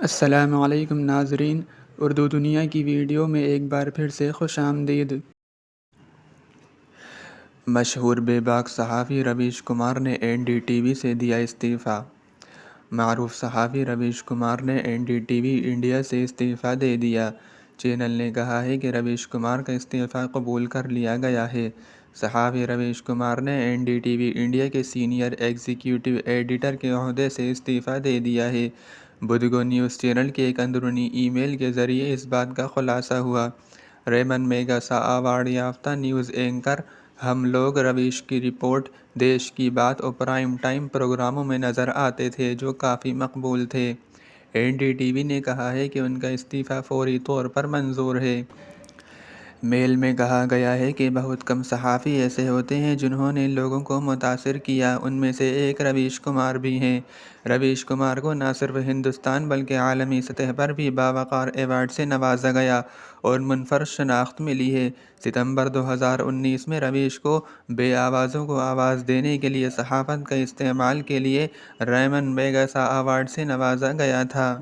السلام علیکم ناظرین، اردو دنیا کی ویڈیو میں ایک بار پھر سے خوش آمدید۔ مشہور بے باک صحافی رویش کمار نے این ڈی ٹی وی سے دیا استعفیٰ۔ معروف صحافی رویش کمار نے N D T V India سے استعفیٰ دے دیا۔ چینل نے کہا ہے کہ رویش کمار کا استعفیٰ قبول کر لیا گیا ہے۔ صحافی رویش کمار نے N D T V India کے سینئر ایگزیکٹو ایڈیٹر کے عہدے سے استعفیٰ دے دیا ہے۔ بدھ کو نیوز چینل کے ایک اندرونی ای میل کے ذریعے اس بات کا خلاصہ ہوا۔ ریمن میگسا ایوارڈ یافتہ نیوز اینکر ہم لوگ رویش کی رپورٹ، دیش کی بات اور پرائم ٹائم پروگراموں میں نظر آتے تھے جو کافی مقبول تھے۔ این ڈی ٹی وی نے کہا ہے کہ ان کا استعفیٰ فوری طور پر منظور ہے۔ میل میں کہا گیا ہے کہ بہت کم صحافی ایسے ہوتے ہیں جنہوں نے لوگوں کو متاثر کیا، ان میں سے ایک رویش کمار بھی ہیں۔ رویش کمار کو نہ صرف ہندوستان بلکہ عالمی سطح پر بھی باوقار ایوارڈ سے نوازا گیا اور منفرد شناخت ملی ہے۔ ستمبر 2019 میں رویش کو بے آوازوں کو آواز دینے کے لیے صحافت کے استعمال کے لیے ریمن میگسا ایوارڈ سے نوازا گیا تھا۔